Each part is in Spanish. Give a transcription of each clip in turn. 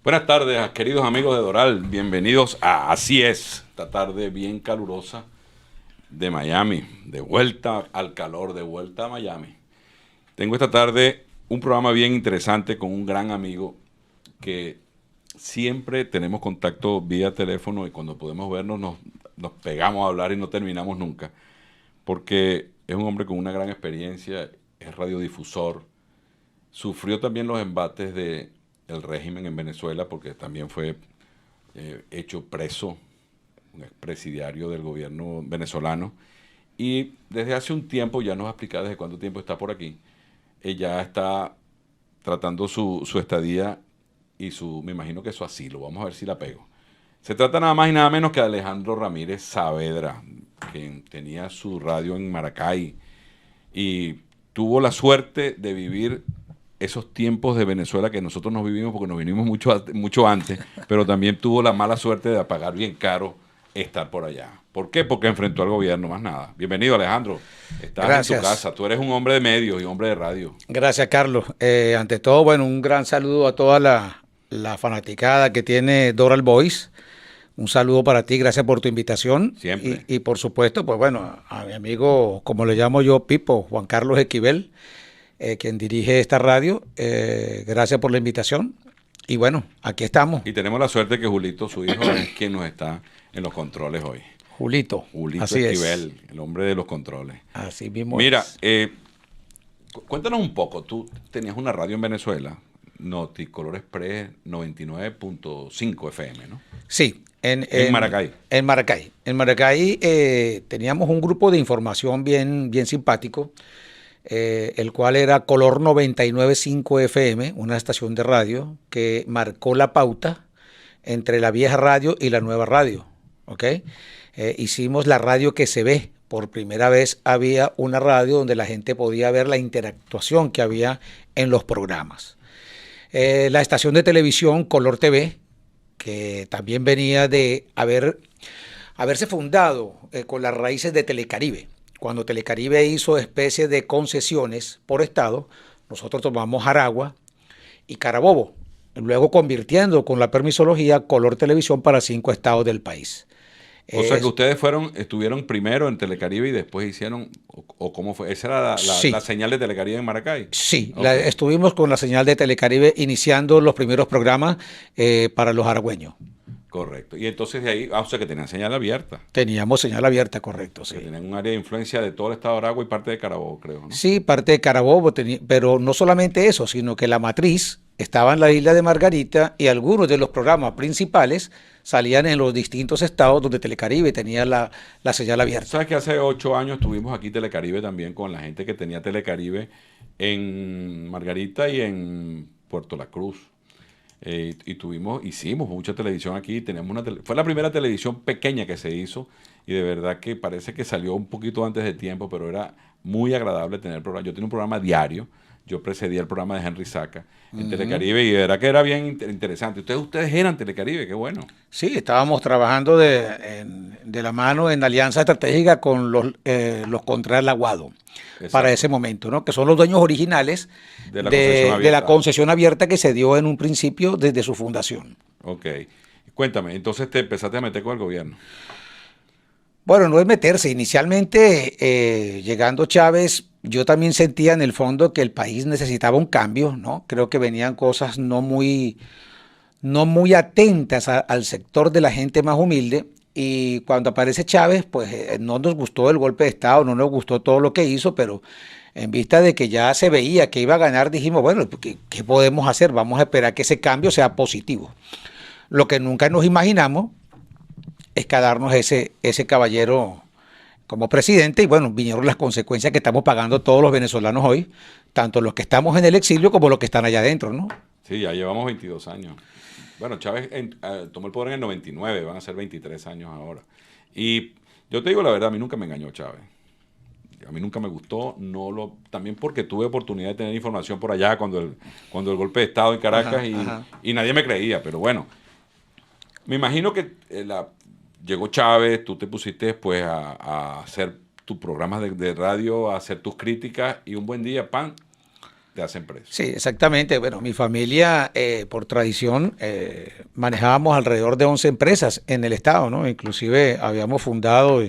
Buenas tardes, queridos amigos de Doral. Bienvenidos a Así es, esta tarde bien calurosa de Miami. De vuelta al calor, de vuelta a Miami. Tengo esta tarde un programa bien interesante con un gran amigo que siempre tenemos contacto vía teléfono y cuando podemos vernos nos pegamos a hablar y no terminamos nunca. Porque es un hombre con una gran experiencia, es radiodifusor, sufrió también los embates del régimen en Venezuela porque también fue hecho preso, un expresidiario del gobierno venezolano. Y desde hace un tiempo, ya nos va a explicar desde cuánto tiempo está por aquí, ella está tratando su estadía y me imagino que su asilo. Vamos a ver si la pego. Se trata nada más y nada menos que de Alejandro Ramírez Saavedra, quien tenía su radio en Maracay y tuvo la suerte de vivir esos tiempos de Venezuela que nosotros nos vivimos porque nos vinimos mucho antes, pero también tuvo la mala suerte de pagar bien caro estar por allá. ¿Por qué? Porque enfrentó al gobierno, más nada. Bienvenido, Alejandro. Estás Gracias. en tu casa. Tú eres un hombre de medios y hombre de radio. Gracias, Carlos. Ante todo, bueno, un gran saludo a toda la fanaticada que tiene Doral Voice. Un saludo para ti, gracias por tu invitación. Siempre. Y por supuesto, pues bueno, a mi amigo, como le llamo yo, Pipo, Juan Carlos Esquivel, quien dirige esta radio. Gracias por la invitación. Y bueno, aquí estamos. Y tenemos la suerte que Julito, su hijo, es quien nos está en los controles hoy. Julito. Julito así Esquivel, es. el hombre de los controles. Así mismo. Mira, es. cuéntanos un poco. Tú tenías una radio en Venezuela, Noticolor Express 99.5 FM, ¿no? Sí. En Maracay. En Maracay. En Maracay teníamos un grupo de información bien simpático, el cual era Color 99.5 FM, una estación de radio que marcó la pauta entre la vieja radio y la nueva radio. ¿Ok? Hicimos la radio que se ve. Por primera vez había una radio donde la gente podía ver la interactuación que había en los programas. La estación de televisión Color TV, que también venía de haberse fundado con las raíces de Telecaribe. Cuando Telecaribe hizo especie de concesiones por estado, nosotros tomamos Aragua y Carabobo, luego convirtiendo con la permisología Color Televisión para 5 estados del país. O sea que ustedes estuvieron primero en Telecaribe y después hicieron, o cómo fue, ¿esa era sí. la señal de Telecaribe en Maracay? Sí, Okay. Estuvimos con la señal de Telecaribe iniciando los primeros programas para los aragüeños. Correcto. Y entonces de ahí, o sea que tenían señal abierta. Teníamos señal abierta, correcto, sí. Que tenían un área de influencia de todo el estado de Aragua y parte de Carabobo, creo, ¿no? Sí, parte de Carabobo, pero no solamente eso, sino que la matriz estaba en la isla de Margarita y algunos de los programas principales salían en los distintos estados donde Telecaribe tenía la señal abierta. ¿Sabes que hace 8 años tuvimos aquí Telecaribe también con la gente que tenía Telecaribe en Margarita y en Puerto La Cruz? Hicimos mucha televisión aquí, fue la primera televisión pequeña que se hizo y de verdad que parece que salió un poquito antes de tiempo, pero era muy agradable tener el programa. Yo tenía un programa diario, yo precedía el programa de Henry Saca en Telecaribe y de verdad que era bien interesante. Ustedes eran Telecaribe, qué bueno. Sí, estábamos trabajando de la mano en alianza estratégica con los contra el Aguado. Exacto. Para ese momento, ¿no? Que son los dueños originales de la concesión abierta que se dio en un principio desde su fundación. Ok. Cuéntame, entonces te empezaste a meter con el gobierno. Bueno, no es meterse. Inicialmente, llegando Chávez, yo también sentía en el fondo que el país necesitaba un cambio, ¿no? Creo que venían cosas no muy atentas al sector de la gente más humilde. Y cuando aparece Chávez, pues no nos gustó el golpe de Estado, no nos gustó todo lo que hizo, pero en vista de que ya se veía que iba a ganar, dijimos, bueno, ¿qué podemos hacer? Vamos a esperar que ese cambio sea positivo. Lo que nunca nos imaginamos es quedarnos ese caballero como presidente y bueno, vinieron las consecuencias que estamos pagando todos los venezolanos hoy, tanto los que estamos en el exilio como los que están allá adentro, ¿no? Sí, ya llevamos 22 años. Bueno, Chávez tomó el poder en el 99, van a ser 23 años ahora. Y yo te digo la verdad, a mí nunca me engañó Chávez. A mí nunca me gustó, también porque tuve oportunidad de tener información por allá cuando el golpe de Estado en Caracas y nadie me creía, pero bueno. Me imagino que llegó Chávez, tú te pusiste después a hacer tus programas de radio, a hacer tus críticas y un buen día, pan, te hacen preso. Sí, exactamente. Bueno, mi familia, por tradición, manejábamos alrededor de 11 empresas en el estado, ¿no? Inclusive habíamos fundado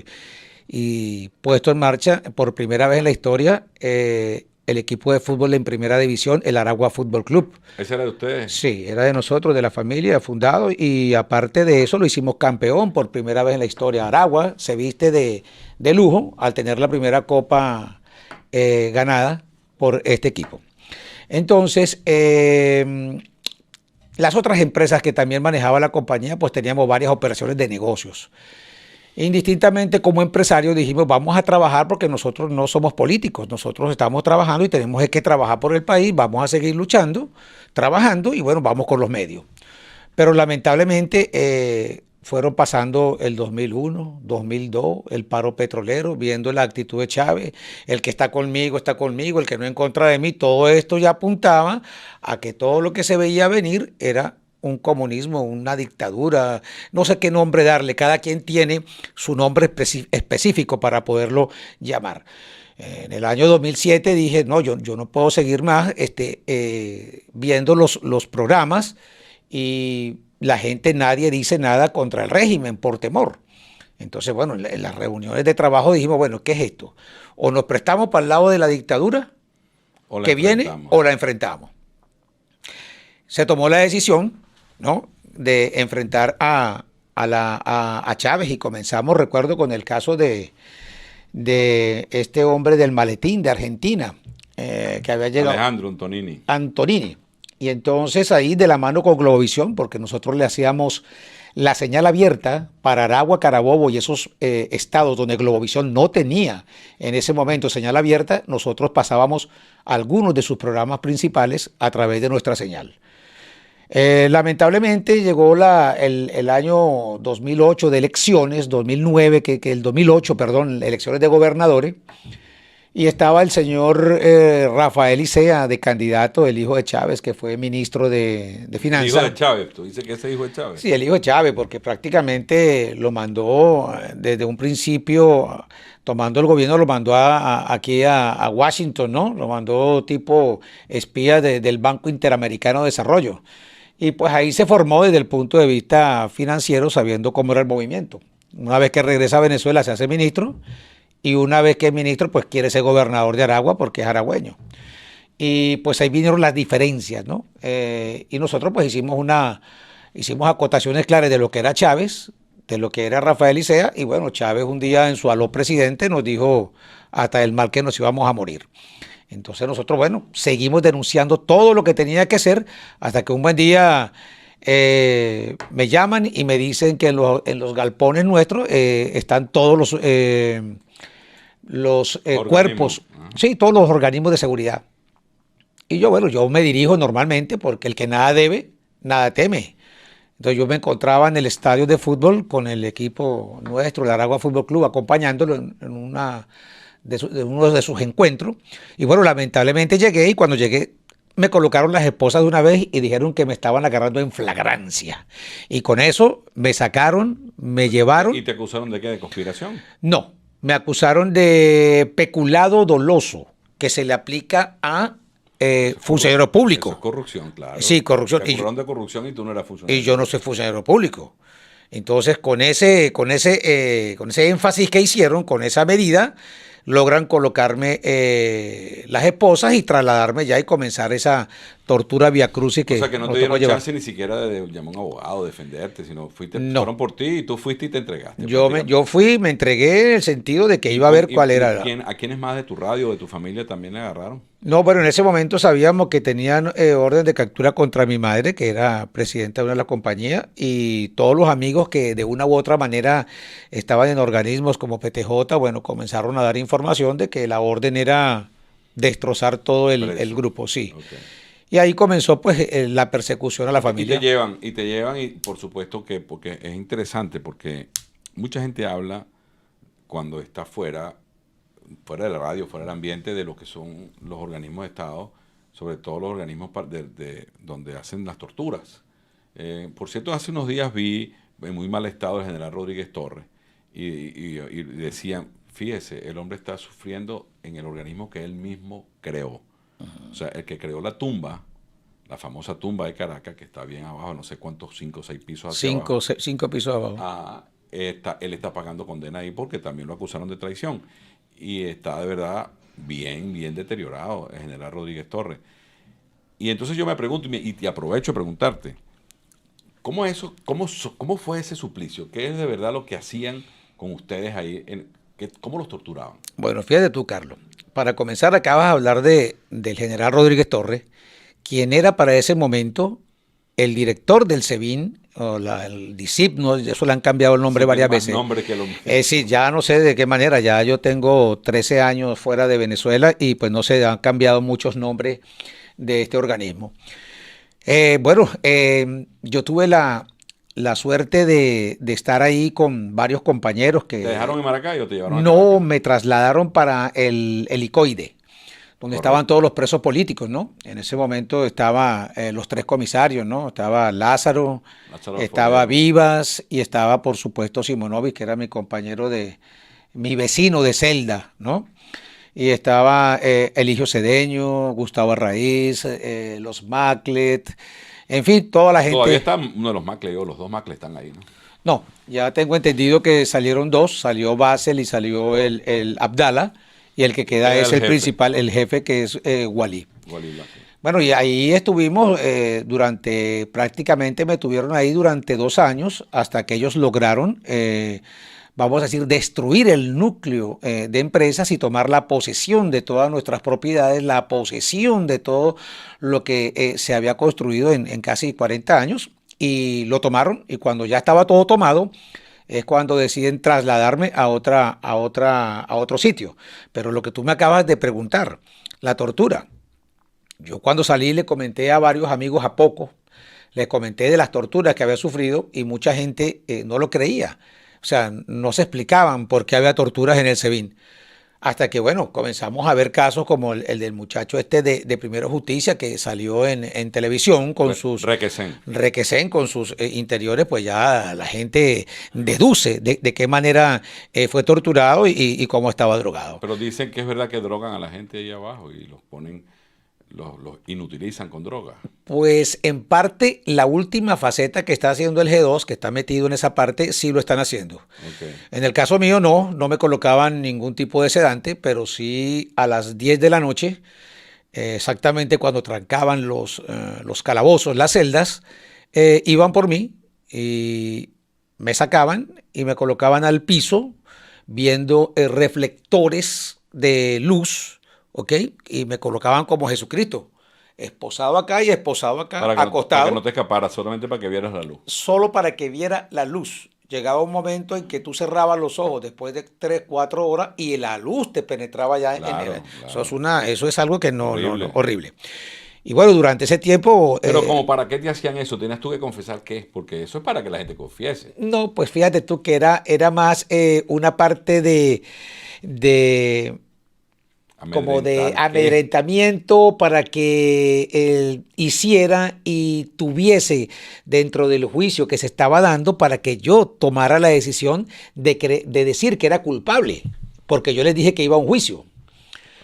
y puesto en marcha por primera vez en la historia el equipo de fútbol en primera división, el Aragua Fútbol Club. ¿Ese era de ustedes? Sí, era de nosotros, de la familia, fundado, y aparte de eso lo hicimos campeón por primera vez en la historia. Aragua se viste de lujo al tener la primera copa ganada por este equipo. Entonces, las otras empresas que también manejaba la compañía, pues teníamos varias operaciones de negocios. Indistintamente como empresarios dijimos, vamos a trabajar porque nosotros no somos políticos, nosotros estamos trabajando y tenemos que trabajar por el país, vamos a seguir luchando, trabajando y bueno, vamos con los medios. Pero lamentablemente fueron pasando el 2001, 2002, el paro petrolero, viendo la actitud de Chávez, el que está conmigo, el que no en contra de mí, todo esto ya apuntaba a que todo lo que se veía venir era un comunismo, una dictadura, no sé qué nombre darle, cada quien tiene su nombre específico para poderlo llamar. En el año 2007 dije, no, yo no puedo seguir más viendo los programas y la gente, nadie dice nada contra el régimen por temor. Entonces, bueno, en las reuniones de trabajo dijimos, bueno, ¿qué es esto? O nos prestamos para el lado de la dictadura que viene o la enfrentamos. Se tomó la decisión, ¿no?, de enfrentar a Chávez y comenzamos, recuerdo, con el caso de este hombre del maletín de Argentina, que había llegado. Alejandro Antonini. Antonini. Y entonces ahí de la mano con Globovisión, porque nosotros le hacíamos la señal abierta para Aragua, Carabobo y esos estados donde Globovisión no tenía en ese momento señal abierta, nosotros pasábamos algunos de sus programas principales a través de nuestra señal. Lamentablemente llegó el año 2008 de elecciones, 2009, que el 2008, perdón, elecciones de gobernadores, y estaba el señor Rafael Icea de candidato, el hijo de Chávez, que fue ministro de Finanzas. ¿El hijo de Chávez? ¿Tú dices que ese hijo de Chávez? Sí, el hijo de Chávez, porque prácticamente lo mandó desde un principio, tomando el gobierno, lo mandó aquí a Washington, ¿no? Lo mandó tipo espía del Banco Interamericano de Desarrollo. Y pues ahí se formó desde el punto de vista financiero, sabiendo cómo era el movimiento. Una vez que regresa a Venezuela se hace ministro y una vez que es ministro pues quiere ser gobernador de Aragua porque es aragüeño. Y pues ahí vinieron las diferencias, ¿no? Y nosotros pues hicimos acotaciones claras de lo que era Chávez, de lo que era Rafael Icea y bueno, Chávez un día en su aló presidente nos dijo hasta el mal que nos íbamos a morir. Entonces nosotros, bueno, seguimos denunciando todo lo que tenía que hacer hasta que un buen día me llaman y me dicen que en los galpones nuestros están todos los cuerpos, sí, todos los organismos de seguridad. Y yo, bueno, yo me dirijo normalmente porque el que nada debe, nada teme. Entonces yo me encontraba en el estadio de fútbol con el equipo nuestro, el Aragua Fútbol Club, acompañándolo en uno de sus encuentros. Y bueno, lamentablemente llegué y cuando llegué me colocaron las esposas de una vez y dijeron que me estaban agarrando en flagrancia. Y con eso me sacaron, me llevaron. ¿Y te acusaron de qué? ¿De conspiración? No, me acusaron de peculado doloso, que se le aplica a funcionario público. Eso es corrupción, claro. Sí, corrupción. Te acusaron de corrupción y tú no eras funcionario. Y yo no soy funcionario público. Entonces, con ese énfasis que hicieron, con esa medida, logran colocarme las esposas y trasladarme ya y comenzar esa tortura vía crucis que. O sea, que no te dieron chance ni siquiera de llamar a un abogado, defenderte, sino fueron por ti y tú fuiste y te entregaste. Yo fui, me entregué en el sentido de que iba a ver cuál era. ¿A quiénes más de tu radio o de tu familia también le agarraron? No, pero en ese momento sabíamos que tenían orden de captura contra mi madre, que era presidenta de una de las compañías, y todos los amigos que de una u otra manera estaban en organismos como PTJ, bueno, comenzaron a dar información de que la orden era destrozar todo el grupo, sí. Okay. Y ahí comenzó pues la persecución a la familia. Y te llevan y por supuesto que, porque es interesante, porque mucha gente habla cuando está fuera de la radio, fuera del ambiente, de lo que son los organismos de Estado, sobre todo los organismos de donde hacen las torturas. Por cierto, hace unos días vi en muy mal estado el general Rodríguez Torres y decían, fíjese, el hombre está sufriendo en el organismo que él mismo creó. O sea, el que creó la tumba, la famosa tumba de Caracas, que está bien abajo, no sé cuántos, 5 o 6 pisos hacia abajo. Cinco pisos abajo. Él está pagando condena ahí porque también lo acusaron de traición. Y está de verdad bien deteriorado el general Rodríguez Torres. Y entonces yo me pregunto, y te aprovecho a preguntarte, ¿cómo fue ese suplicio? ¿Qué es de verdad lo que hacían con ustedes ahí? ¿Cómo los torturaban? Bueno, fíjate tú, Carlos. Para comenzar, acabas de hablar del general Rodríguez Torres, quien era para ese momento el director del SEBIN, o el DICIP, ¿no? Eso le han cambiado el nombre varias veces. Sí, ya no sé de qué manera, ya yo tengo 13 años fuera de Venezuela y pues no sé, han cambiado muchos nombres de este organismo. Yo tuve la suerte de estar ahí con varios compañeros que... ¿Te dejaron en Maracay o te llevaron a No, Caracas? me trasladaron para el helicoide, donde estaban todos los presos políticos, ¿no? En ese momento estaban los 3 comisarios, ¿no? Estaba Lázaro estaba Forero. Vivas y estaba, por supuesto, Simonovic, que era mi vecino de celda, ¿no? Y estaba Eligio Cedeño, Gustavo Arraiz, los Maclet, en fin, toda la gente. Todavía está uno de los Macles, los 2 Macles están ahí, ¿no? No, ya tengo entendido que salieron 2, salió Basel y salió el Abdala, y el que queda es el principal, el jefe, que es Walí. Bueno, y ahí estuvimos prácticamente me tuvieron ahí durante 2 años, hasta que ellos lograron, vamos a decir, destruir el núcleo de empresas y tomar la posesión de todas nuestras propiedades, la posesión de todo lo que se había construido en casi 40 años, y lo tomaron, y cuando ya estaba todo tomado, es cuando deciden trasladarme a otro sitio. Pero lo que tú me acabas de preguntar, la tortura. Yo cuando salí le comenté a varios amigos, a pocos, les comenté de las torturas que había sufrido y mucha gente no lo creía. O sea, no se explicaban por qué había torturas en el SEBIN. Hasta que, bueno, comenzamos a ver casos como el del muchacho de Primero Justicia, que salió en televisión con sus... Requesén, con sus interiores, pues ya la gente deduce de qué manera fue torturado y cómo estaba drogado. Pero dicen que es verdad que drogan a la gente ahí abajo y los ponen... Los inutilizan con droga. Pues en parte la última faceta que está haciendo el G2, que está metido en esa parte, sí lo están haciendo. Okay. En el caso mío no me colocaban ningún tipo de sedante, pero sí a las 10 de la noche, exactamente cuando trancaban los calabozos, las celdas, iban por mí y me sacaban y me colocaban al piso viendo reflectores de luz, ¿ok? Y me colocaban como Jesucristo, esposado acá y esposado acá, acostado. Para que no te escaparas, solamente para que vieras la luz. Solo para que viera la luz. Llegaba un momento en que tú cerrabas los ojos después de 3, 4 horas y la luz te penetraba ya claro, en el... claro. Eso es algo que no, horrible. Y bueno, durante ese tiempo... Pero como para qué te hacían eso, tenías tú que confesar qué es, porque eso es para que la gente confiese. No, pues fíjate tú que era más una parte de como de amedrentamiento para que él hiciera y tuviese dentro del juicio que se estaba dando para que yo tomara la decisión de decir que era culpable, porque yo les dije que iba a un juicio.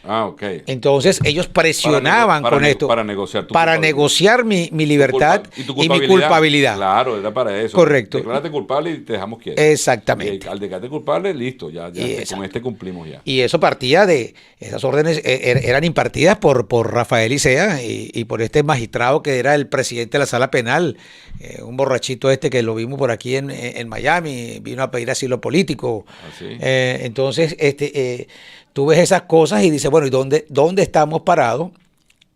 Ah, ok. Entonces ellos presionaban con esto. Para negociar negociar mi libertad y mi culpabilidad. Claro, era para eso. Correcto. Declárate culpable y te dejamos quieto. Exactamente. Y al declararte culpable, listo, ya con este cumplimos ya. Y eso partía de, esas órdenes eran impartidas por Rafael Isea y por este magistrado que era el presidente de la sala penal, un borrachito que lo vimos por aquí en Miami, vino a pedir asilo político. Entonces, tú ves esas cosas y dices, bueno, ¿y dónde estamos parados?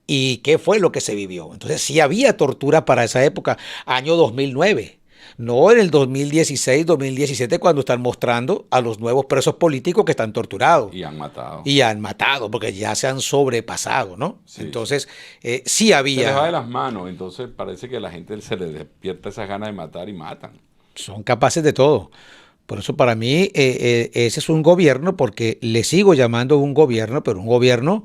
¿Y qué fue lo que se vivió? Entonces, sí había tortura para esa época, año 2009. No en el 2016, 2017, cuando están mostrando a los nuevos presos políticos que están torturados. Y han matado. Y han matado, porque ya se han sobrepasado, ¿no? Sí. Entonces, sí había... Se les va de las manos, entonces parece que a la gente se le despierta esas ganas de matar y matan. Son capaces de todo. Por eso para mí ese es un gobierno, porque le sigo llamando un gobierno, pero un gobierno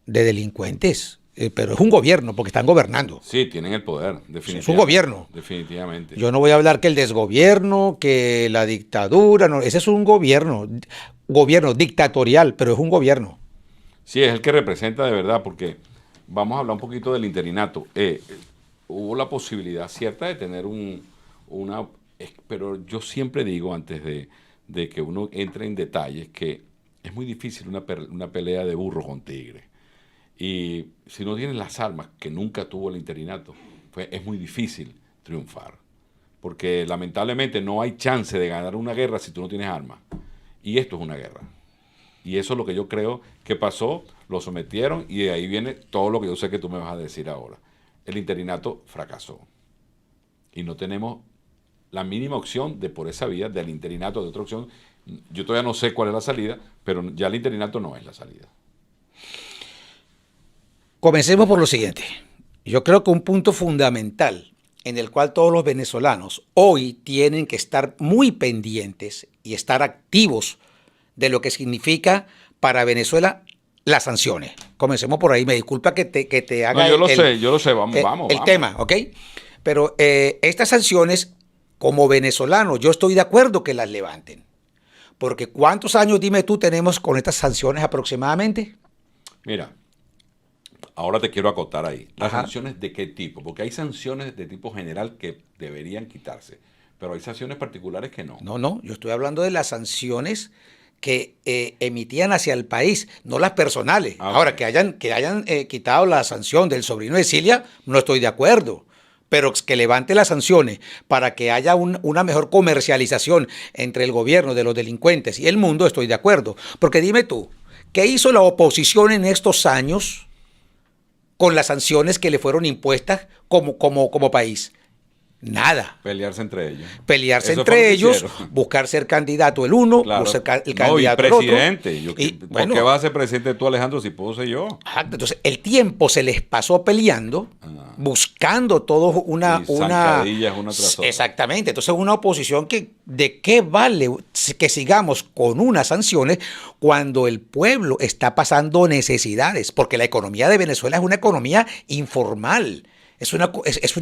de delincuentes. Pero es un gobierno, porque están gobernando. Sí, tienen el poder, definitivamente. Es un gobierno. Definitivamente. Yo no voy a hablar que el desgobierno, que la dictadura, no, ese es un gobierno dictatorial, pero es un gobierno. Sí, es el que representa de verdad, porque vamos a hablar un poquito del interinato. Hubo la posibilidad cierta de tener pero yo siempre digo antes de que uno entre en detalles que es muy difícil una pelea de burro con tigre. Y si no tienes las armas que nunca tuvo el interinato, pues es muy difícil triunfar. Porque lamentablemente no hay chance de ganar una guerra si tú no tienes armas. Y esto es una guerra. Y eso es lo que yo creo que pasó, lo sometieron y de ahí viene todo lo que yo sé que tú me vas a decir ahora. El interinato fracasó. Y no tenemos la mínima opción de por esa vía, del interinato, de otra opción. Yo todavía no sé cuál es la salida, pero ya el interinato no es la salida. Comencemos por lo siguiente. Yo creo que un punto fundamental en el cual todos los venezolanos hoy tienen que estar muy pendientes y estar activos de lo que significa para Venezuela las sanciones. Comencemos por ahí. Me disculpa que te haga no, yo lo sé, vamos. El tema, ¿ok? Pero estas sanciones, como venezolano, yo estoy de acuerdo que las levanten. Porque ¿cuántos años, dime tú, tenemos con estas sanciones aproximadamente? Mira, ahora te quiero acotar ahí. ¿Las Ajá. sanciones de qué tipo? Porque hay sanciones de tipo general que deberían quitarse, pero hay sanciones particulares que no. No, yo estoy hablando de las sanciones que emitían hacia el país, no las personales. Ahora, Ok. que hayan quitado la sanción del sobrino de Cilia, no estoy de acuerdo. Pero que levante las sanciones para que haya una mejor comercialización entre el gobierno de los delincuentes y el mundo, estoy de acuerdo. Porque dime tú, ¿qué hizo la oposición en estos años con las sanciones que le fueron impuestas como país? Nada. Pelearse entre ellos. Pelearse Eso fue lo entre que ellos, hicieron. buscar ser candidato el uno, Claro. buscar el No, y candidato el otro. presidente. ¿Por Bueno, qué vas a ser presidente tú, Alejandro, si puedo ser yo? exacto. Entonces, el tiempo se les pasó peleando, buscando todos una zancadillas una tras otra. Exactamente. Entonces, una oposición que ¿de qué vale que sigamos con unas sanciones cuando el pueblo está pasando necesidades? Porque la economía de Venezuela es una economía informal. Es una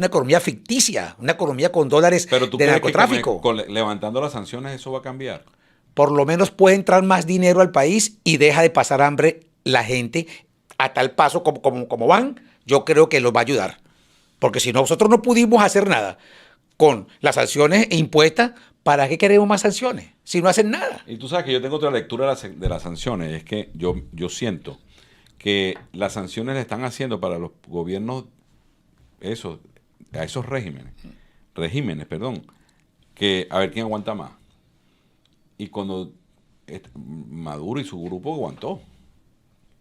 economía ficticia, una economía con dólares Pero tú de crees narcotráfico. que levantando las sanciones eso va a cambiar. Por lo menos puede entrar más dinero al país y deja de pasar hambre la gente a tal paso como van. Yo creo que los va a ayudar. Porque si nosotros no pudimos hacer nada con las sanciones impuestas, ¿para qué queremos más sanciones? Si no hacen nada. Y tú sabes que yo tengo otra lectura de las sanciones. Es que yo siento que las sanciones le están haciendo para los gobiernos a esos regímenes, que a ver quién aguanta más. Y cuando Maduro y su grupo aguantó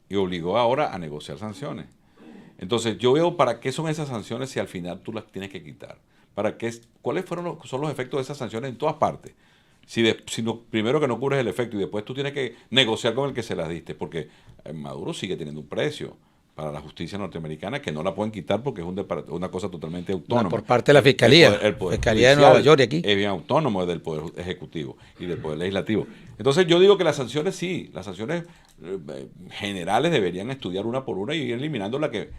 y obligó ahora a negociar sanciones. Entonces yo veo para qué son esas sanciones si al final tú las tienes que quitar. ¿Cuáles son los efectos de esas sanciones en todas partes? Primero que no cubres el efecto y después tú tienes que negociar con el que se las diste, porque Maduro sigue teniendo un precio para la justicia norteamericana que no la pueden quitar porque es una cosa totalmente autónoma. No, por parte de la Fiscalía. El poder Fiscalía de Nueva York y aquí. es bien autónomo del Poder Ejecutivo y del Poder Legislativo. Entonces yo digo que las sanciones las sanciones generales deberían estudiar una por una y ir eliminando la que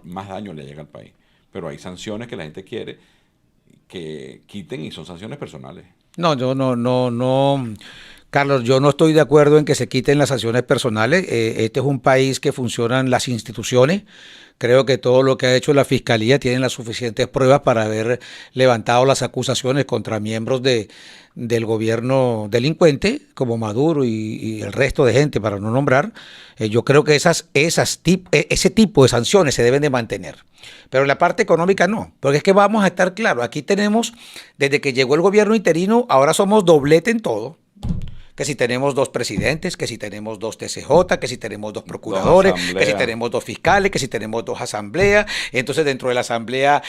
más daño le llega al país. Pero hay sanciones que la gente quiere que quiten y son sanciones personales. No, yo no. Carlos, yo no estoy de acuerdo en que se quiten las sanciones personales. Este es un país que funcionan las instituciones. Creo que todo lo que ha hecho la Fiscalía tiene las suficientes pruebas para haber levantado las acusaciones contra miembros del gobierno delincuente, como Maduro y el resto de gente, para no nombrar. Yo creo que ese tipo de sanciones se deben de mantener. Pero en la parte económica no, porque es que vamos a estar claros. Aquí tenemos, desde que llegó el gobierno interino, ahora somos doblete en todo. Que si tenemos 2 presidentes, que si tenemos 2 TCJ, que si tenemos 2 procuradores, que si tenemos 2 fiscales, que si tenemos 2 asambleas. Entonces dentro de la asamblea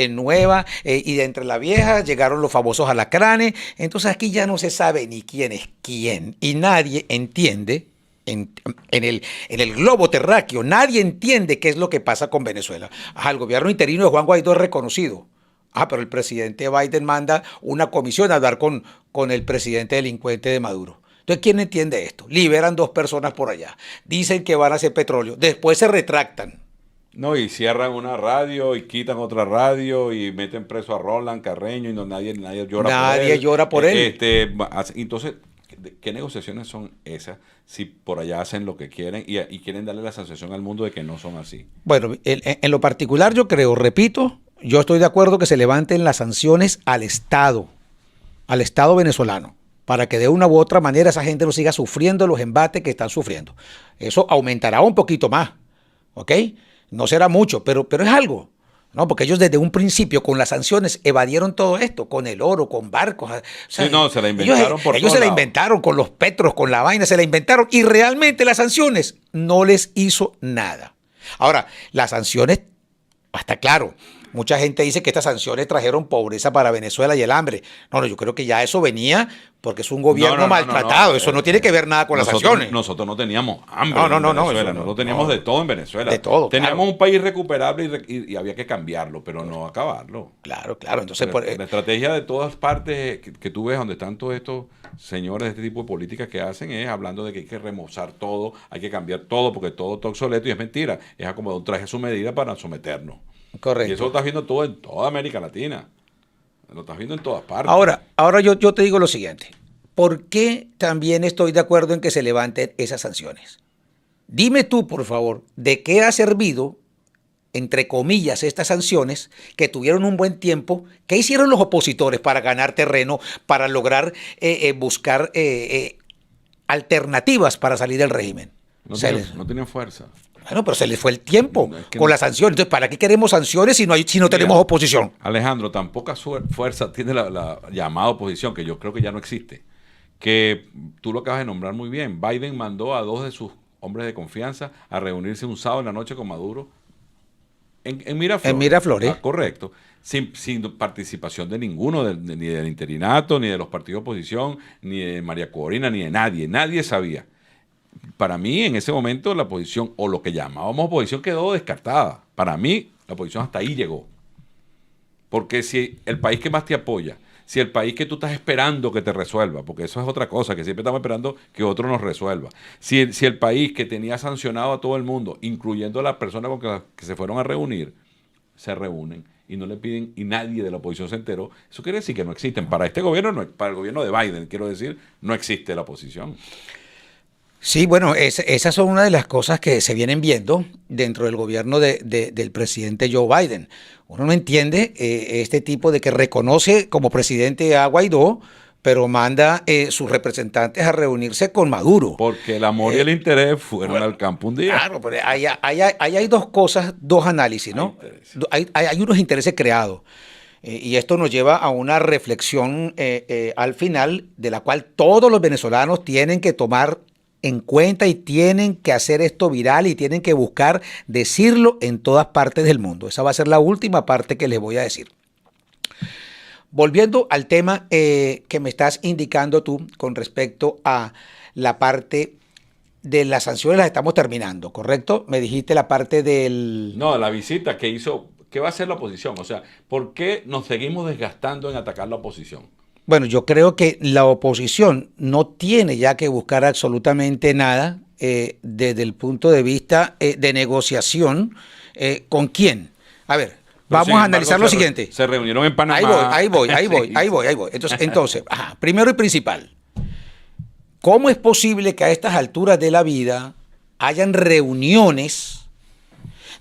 nueva y de entre la vieja llegaron los famosos alacranes. Entonces aquí ya no se sabe ni quién es quién y nadie entiende. En el globo terráqueo, nadie entiende qué es lo que pasa con Venezuela. El gobierno interino de Juan Guaidó es reconocido. Pero el presidente Biden manda una comisión a hablar con el presidente delincuente de Maduro. Entonces, ¿quién entiende esto? Liberan 2 personas por allá. Dicen que van a hacer petróleo. Después se retractan. No, y cierran una radio y quitan otra radio y meten preso a Roland Carreño y nadie llora por él. Nadie llora por él. Entonces, ¿qué negociaciones son esas si por allá hacen lo que quieren y quieren darle la sensación al mundo de que no son así? Bueno, en lo particular yo creo, repito, yo estoy de acuerdo que se levanten las sanciones al Estado venezolano, para que de una u otra manera esa gente no siga sufriendo los embates que están sufriendo. Eso aumentará un poquito más, ¿ok? No será mucho, pero es algo, ¿no? Porque ellos desde un principio con las sanciones evadieron todo esto, con el oro, con barcos. O sea, sí, no, se la inventaron por ellos todos se la lados. inventaron con los petros, con la vaina, se la inventaron y realmente las sanciones no les hizo nada. Ahora, las sanciones, hasta claro, mucha gente dice que estas sanciones trajeron pobreza para Venezuela y el hambre. No, yo creo que ya eso venía porque es un gobierno maltratado. Eso no tiene que ver nada con las sanciones. Nosotros no teníamos hambre No, en Venezuela. Nosotros teníamos de todo en Venezuela. De todo, teníamos claro. un país recuperable y había que cambiarlo, pero no acabarlo. Claro. Entonces, La estrategia de todas partes que tú ves donde están todos estos señores de este tipo de políticas que hacen es hablando de que hay que remozar todo, hay que cambiar todo porque todo está obsoleto y es mentira. Es acomodar un traje a su medida para someternos. correcto. Y eso lo estás viendo todo en toda América Latina. Lo estás viendo en todas partes. Ahora yo te digo lo siguiente. ¿Por qué también estoy de acuerdo en que se levanten esas sanciones? Dime tú, por favor, ¿de qué ha servido, entre comillas, estas sanciones que tuvieron un buen tiempo? ¿Qué hicieron los opositores para ganar terreno, para lograr buscar alternativas para salir del régimen? No tenían fuerza. Bueno, pero se les fue el tiempo que con las sanciones. Entonces, ¿para qué queremos sanciones si no tenemos oposición? Alejandro, tan poca fuerza tiene la llamada oposición, que yo creo que ya no existe. Que tú lo acabas de nombrar muy bien. Biden mandó a 2 de sus hombres de confianza a reunirse un sábado en la noche con Maduro en Miraflores. En Miraflores. Correcto. Sin participación de ninguno, ni del interinato, ni de los partidos de oposición, ni de María Corina, ni de nadie. Nadie sabía. Para mí, en ese momento, la oposición, o lo que llamábamos oposición, quedó descartada. Para mí, la oposición hasta ahí llegó. Porque si el país que más te apoya, si el país que tú estás esperando que te resuelva, porque eso es otra cosa, que siempre estamos esperando que otro nos resuelva. Si el país que tenía sancionado a todo el mundo, incluyendo a las personas con que se fueron a reunir, se reúnen y no le piden, y nadie de la oposición se enteró, eso quiere decir que no existen. Para este gobierno, para el gobierno de Biden, quiero decir, no existe la oposición. Sí, bueno, esas son una de las cosas que se vienen viendo dentro del gobierno del presidente Joe Biden. Uno no entiende este tipo de que reconoce como presidente a Guaidó, pero manda sus representantes a reunirse con Maduro. Porque el amor y el interés fueron al campo un día. Claro, pero ahí hay dos cosas, dos análisis, ¿no? Hay unos intereses creados. Y esto nos lleva a una reflexión al final, de la cual todos los venezolanos tienen que tomar en cuenta y tienen que hacer esto viral y tienen que buscar decirlo en todas partes del mundo. Esa va a ser la última parte que les voy a decir. Volviendo al tema que me estás indicando tú con respecto a la parte de las sanciones, las estamos terminando, ¿correcto? Me dijiste la parte del... No, la visita que hizo, ¿qué va a hacer la oposición? O sea, ¿por qué nos seguimos desgastando en atacar la oposición? Bueno, yo creo que la oposición no tiene ya que buscar absolutamente nada desde el punto de vista de negociación. ¿Con quién? A ver, vamos a analizar lo siguiente. Se reunieron en Panamá. Ahí voy. Entonces, primero y principal, ¿cómo es posible que a estas alturas de la vida hayan reuniones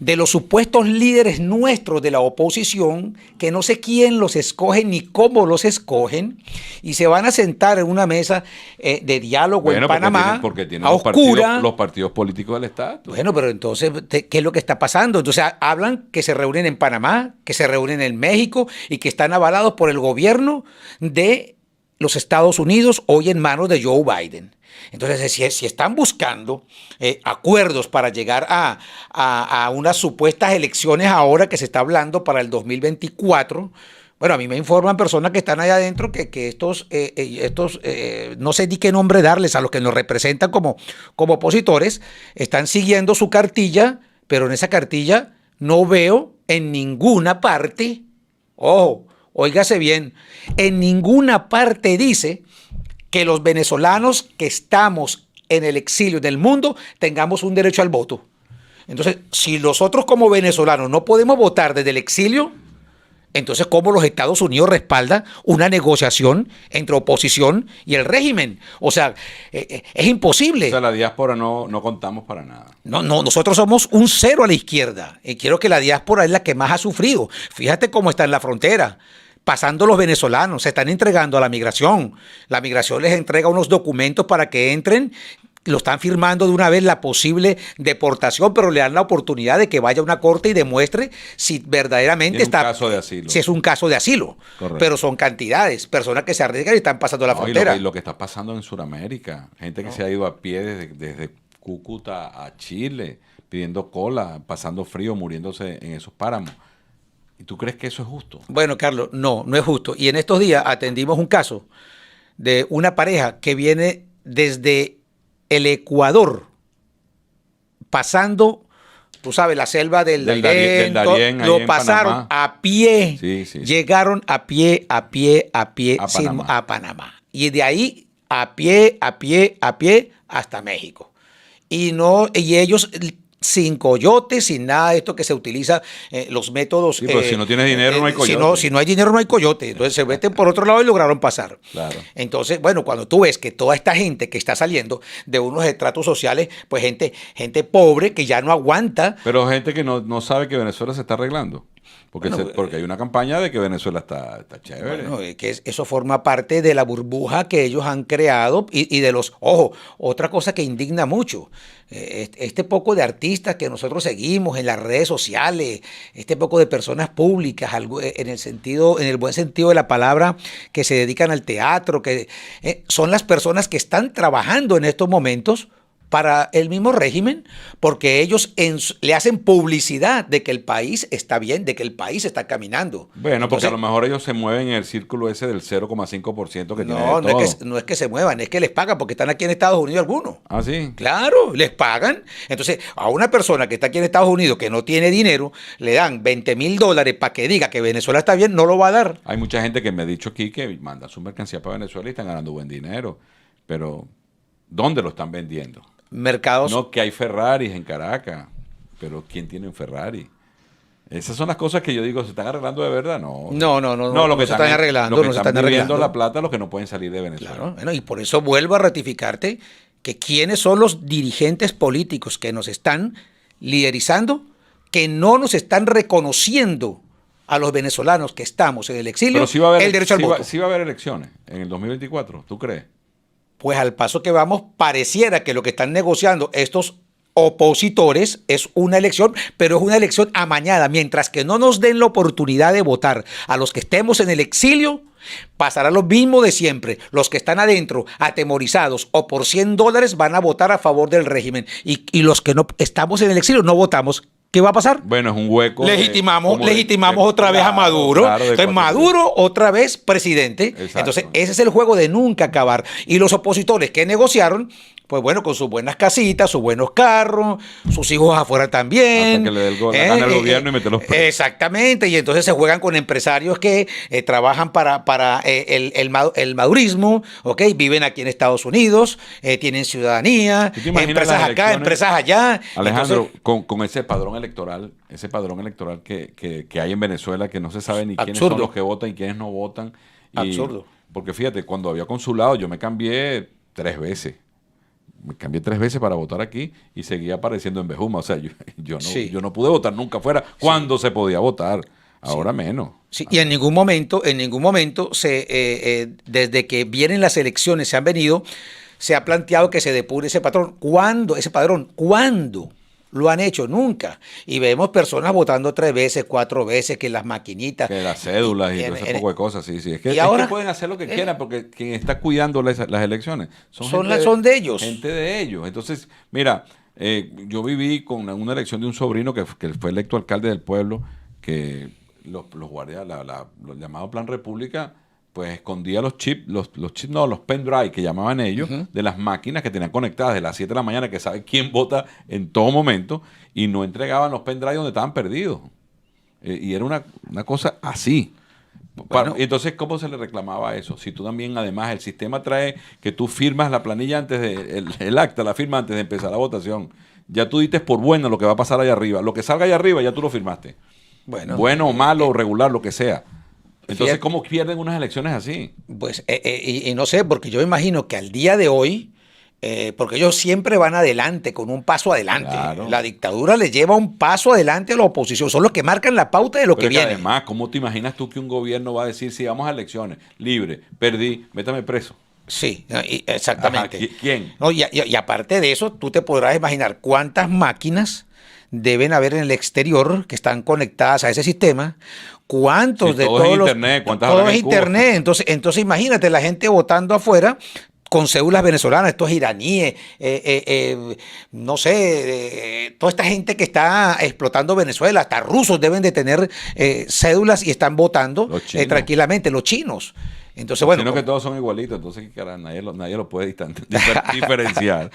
de los supuestos líderes nuestros de la oposición, que no sé quién los escoge ni cómo los escogen, y se van a sentar en una mesa de diálogo en Panamá, porque tienen a oscura? Los partidos políticos del Estado. Bueno, pero entonces, ¿qué es lo que está pasando? Entonces hablan que se reúnen en Panamá, que se reúnen en México y que están avalados por el gobierno de los Estados Unidos, hoy en manos de Joe Biden. Entonces, si están buscando acuerdos para llegar a unas supuestas elecciones ahora que se está hablando para el 2024, bueno, a mí me informan personas que están allá adentro que estos no sé ni qué nombre darles a los que nos representan como opositores, están siguiendo su cartilla, pero en esa cartilla no veo en ninguna parte, ojo, óigase bien, en ninguna parte dice que los venezolanos que estamos en el exilio del mundo tengamos un derecho al voto. Entonces, si nosotros como venezolanos no podemos votar desde el exilio, Entonces, ¿cómo los Estados Unidos respaldan una negociación entre oposición y el régimen? O sea, es imposible. O sea, la diáspora no contamos para nada. No, nosotros somos un cero a la izquierda. Y quiero que la diáspora es la que más ha sufrido. Fíjate cómo está en la frontera. Pasando los venezolanos, se están entregando a la migración. La migración les entrega unos documentos para que entren. Lo están firmando de una vez la posible deportación, pero le dan la oportunidad de que vaya a una corte y demuestre si verdaderamente está. Caso de asilo. Si es un caso de asilo. Correcto. Pero son cantidades, personas que se arriesgan y están pasando la frontera. Y lo que está pasando en Sudamérica, gente que se ha ido a pie desde Cúcuta a Chile, pidiendo cola, pasando frío, muriéndose en esos páramos. ¿Y tú crees que eso es justo? Bueno, Carlos, no es justo. Y en estos días atendimos un caso de una pareja que viene desde el Ecuador, pasando, tú sabes, la selva del Darién, lo pasaron a pie, sí. Llegaron a pie a Panamá. Y de ahí a pie hasta México. Y ellos sin coyote, sin nada de esto que se utiliza, los métodos. Sí, pero si no tienes dinero no hay coyote. Si no hay dinero no hay coyote. Entonces se meten por otro lado y lograron pasar. Claro. Entonces, bueno, cuando tú ves que toda esta gente que está saliendo de unos estratos sociales, pues gente pobre que ya no aguanta. Pero gente que no sabe que Venezuela se está arreglando. Porque hay una campaña de que Venezuela está chévere. Bueno, que eso forma parte de la burbuja que ellos han creado y de los... Ojo, otra cosa que indigna mucho, este poco de artistas que nosotros seguimos en las redes sociales, este poco de personas públicas, en el buen sentido de la palabra, que se dedican al teatro, que son las personas que están trabajando en estos momentos para el mismo régimen, porque ellos le hacen publicidad de que el país está bien, de que el país está caminando. Bueno, porque a lo mejor ellos se mueven en el círculo ese del 0,5% que tiene de todo. No es que se muevan, es que les pagan, porque están aquí en Estados Unidos algunos. ¿Ah, sí? Claro, les pagan. Entonces, a una persona que está aquí en Estados Unidos, que no tiene dinero, le dan $20,000 para que diga que Venezuela está bien, no lo va a dar. Hay mucha gente que me ha dicho aquí que manda su mercancía para Venezuela y están ganando buen dinero, pero ¿dónde lo están vendiendo? Mercados. No, que hay Ferraris en Caracas, pero ¿quién tiene un Ferrari? Esas son las cosas que yo digo, ¿se están arreglando de verdad? No, lo que se están arreglando, no se están arreglando la plata los que no pueden salir de Venezuela. Claro, bueno, y por eso vuelvo a ratificarte que quiénes son los dirigentes políticos que nos están liderizando, que no nos están reconociendo a los venezolanos que estamos en el exilio. Pero sí va a haber, el derecho al voto. Sí va a haber elecciones en el 2024, ¿tú crees? Pues al paso que vamos, pareciera que lo que están negociando estos opositores es una elección, pero es una elección amañada. Mientras que no nos den la oportunidad de votar a los que estemos en el exilio, pasará lo mismo de siempre. Los que están adentro, atemorizados o por $100 van a votar a favor del régimen. Y los que no estamos en el exilio no votamos. ¿Qué va a pasar? Bueno, es un hueco. Legitimamos otra vez a Maduro. Claro, entonces, Maduro otra vez presidente. Exacto. Entonces, ese es el juego de nunca acabar. Y los opositores que negociaron, pues bueno, con sus buenas casitas, sus buenos carros, sus hijos afuera también. Hasta que le dé la gana al gobierno y meterlos presos. Exactamente. Y entonces se juegan con empresarios que trabajan para el madurismo, ¿ok? Viven aquí en Estados Unidos, tienen ciudadanía, empresas acá, empresas allá. Alejandro, entonces, con ese padrón electoral que hay en Venezuela, que no se sabe ni quiénes son los que votan y quiénes no votan. Absurdo. Porque fíjate, cuando había consulado, yo me cambié 3 veces. Me cambié 3 veces para votar aquí y seguía apareciendo en Bejuma. O sea, yo no pude votar nunca fuera cuando se podía votar. Ahora menos. Sí, y en ningún momento, desde que vienen las elecciones, se ha planteado que se depure ese patrón. ¿Cuándo? ¿Cuándo? Lo han hecho nunca. Y vemos personas votando 3 veces, 4 veces, que las maquinitas. Que las cédulas y todo ese poco de cosas, sí. Es que pueden hacer lo que quieran, porque quien está cuidando las elecciones son de ellos. Gente de ellos. Entonces, mira, yo viví con una elección de un sobrino que fue electo alcalde del pueblo, que los guardias, lo llamado Plan República, pues escondía los pendrive que llamaban ellos, de las máquinas que tenían conectadas de las 7 de la mañana, que sabe quién vota en todo momento, y no entregaban los pendrive donde estaban perdidos. Y era una cosa así. Bueno, y entonces, ¿cómo se le reclamaba eso? Si tú también, además, el sistema trae que tú firmas la planilla antes el acta, la firma antes de empezar la votación. Ya tú dices por bueno lo que va a pasar allá arriba. Lo que salga allá arriba, ya tú lo firmaste. bueno o malo o regular, lo que sea. Entonces, fíjate, ¿cómo pierden unas elecciones así? pues, y no sé, porque yo imagino que al día de hoy, porque ellos siempre van adelante, con un paso adelante. Claro. La dictadura le lleva un paso adelante a la oposición. Son los que marcan la pauta de lo Pero que es que viene. además, ¿cómo te imaginas tú que un gobierno va a decir, si vamos a elecciones, libre, perdí, métame preso? Sí, exactamente. Ajá, ¿quién? No, y aparte de eso, tú te podrás imaginar cuántas máquinas deben haber en el exterior que están conectadas a ese sistema, cuántos Si de todo es todos los... internet, ¿cuántas todo habrán es en Cuba? internet. Entonces imagínate la gente votando afuera con cédulas venezolanas, estos iraníes, no sé, toda esta gente que está explotando Venezuela, hasta rusos deben de tener cédulas y están votando Los chinos. tranquilamente, los chinos. Entonces, bueno, Sino que todos son igualitos, entonces nadie lo puede diferenciar.